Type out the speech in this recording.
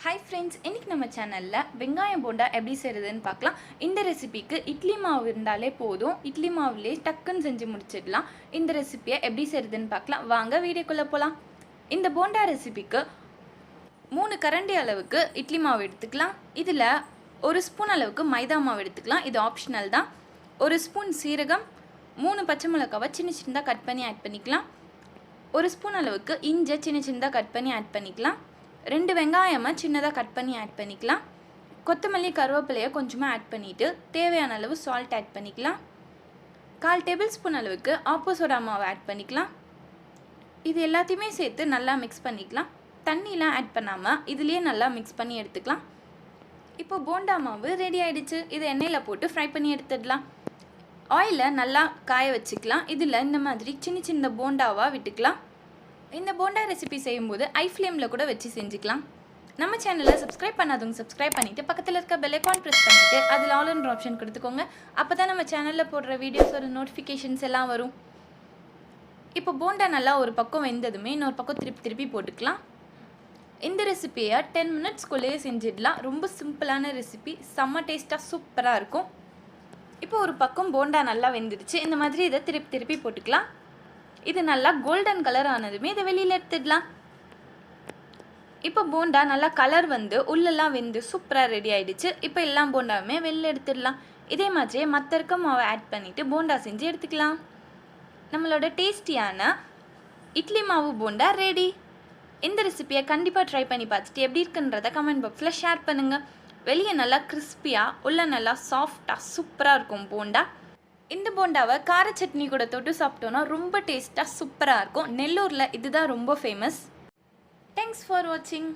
Hi friends, இன்னைக்கு நம்ம சேனல்ல வெங்காயம் போண்டா எப்படி செய்யறதுன்னு பார்க்கலாம். இந்த ரெசிபிக்கு இட்லி மாவு இருந்தாலே போதும். இட்லி மாவுலயே டக்குன்னு செஞ்சு முடிச்சிடலாம். இந்த ரெசிபியை எப்படி செய்யறதுன்னு பார்க்கலாம். வாங்க வீடியோக்குள்ள போலாம். இந்த போண்டா ரெசிபிக்கு 3 கரண்டி அளவுக்கு இட்லி மாவு எடுத்துக்கலாம். இதுல 1 ஸ்பூன் அளவுக்கு மைதா மாவு எடுத்துக்கலாம். இது ஆப்ஷனல் தான். 1 ஸ்பூன் சீரகம், 3 பச்சை மிளகாவை சின்ன சின்னதா கட் பண்ணி ஆட் பண்ணிக்கலாம். 1 ஸ்பூன் அளவுக்கு இஞ்சி சின்ன சின்னதா கட் பண்ணி ஆட் பண்ணிக்கலாம். 2 வெங்காயமாக சின்னதாக கட் பண்ணி ஆட் பண்ணிக்கலாம். கொத்தமல்லி கருவேப்பிலையை கொஞ்சமாக ஆட் பண்ணிவிட்டு தேவையான அளவு சால்ட் ஆட் பண்ணிக்கலாம். 1/4 டேபிள் ஸ்பூன் அளவுக்கு ஆப்போ சோடா மாவு ஆட் பண்ணிக்கலாம். இது எல்லாத்தையுமே சேர்த்து நல்லா மிக்ஸ் பண்ணிக்கலாம். தண்ணிலாம் ஆட் பண்ணாமல் இதுலேயே நல்லா மிக்ஸ் பண்ணி எடுத்துக்கலாம். இப்போ போண்டா மாவு ரெடி ஆகிடுச்சு. இதை எண்ணெயில் போட்டு ஃப்ரை பண்ணி எடுத்துடலாம். ஆயிலை நல்லா காய வச்சுக்கலாம். இதில் இந்த மாதிரி சின்ன சின்ன போண்டாவாக விட்டுக்கலாம். இந்த போண்டா ரெசிபி செய்யும்போது ஐ ஃப்ளேமில் கூட வச்சு செஞ்சுக்கலாம். நம்ம சேனலை சப்ஸ்கிரைப் பண்ணாதவங்க சப்ஸ்கிரைப் பண்ணிவிட்டு பக்கத்தில் இருக்க பெல் ஐகான் ப்ரெஸ் பண்ணிவிட்டு அதில் ஆல் என்ற ஆப்ஷன் கொடுத்துக்கோங்க. அப்போ தான் நம்ம சேனலில் போடுற வீடியோஸோட நோட்டிஃபிகேஷன்ஸ் எல்லாம் வரும். இப்போ போண்டா நல்லா ஒரு பக்கம் வெந்ததுமே இன்னொரு பக்கம் திருப்பி போட்டுக்கலாம். இந்த ரெசிபியை 10 மினிட்ஸ்க்குள்ளேயே செஞ்சிடலாம். ரொம்ப சிம்பிளான ரெசிபி, செம்ம டேஸ்ட்டாக சூப்பராக இருக்கும். இப்போ ஒரு பக்கம் போண்டா நல்லா வெந்துடுச்சு. இந்த மாதிரி இதை திருப்பி போட்டுக்கலாம். இது நல்லா கோல்டன் கலர் ஆனதுமே இதை வெளியில் எடுத்துடலாம். இப்போ போண்டா நல்லா கலர் வந்து உள்ளெல்லாம் வெந்து சூப்பராக ரெடி ஆகிடுச்சு. இப்போ எல்லாம் போண்டாவுமே வெளியில் எடுத்துடலாம். இதே மாதிரியே மற்ற இருக்க மாவை ஆட் பண்ணிவிட்டு போண்டா செஞ்சு எடுத்துக்கலாம். நம்மளோட டேஸ்டியான இட்லி மாவு போண்டா ரெடி. இந்த ரெசிபியை கண்டிப்பாக ட்ரை பண்ணி பார்த்துட்டு எப்படி இருக்குன்றதை கமெண்ட் பாக்ஸில் ஷேர் பண்ணுங்கள். வெளியே நல்லா கிறிஸ்பியாக உள்ள நல்லா சாஃப்டாக சூப்பராக இருக்கும் போண்டா. இந்த போண்டாவை கார சட்னி கூட தொட்டு சாப்பிட்டோன்னா ரொம்ப டேஸ்ட்டாக சூப்பராக இருக்கும். நெல்லூரில் இதுதான் ரொம்ப ஃபேமஸ். தேங்க்ஸ் ஃபார் வாட்சிங்.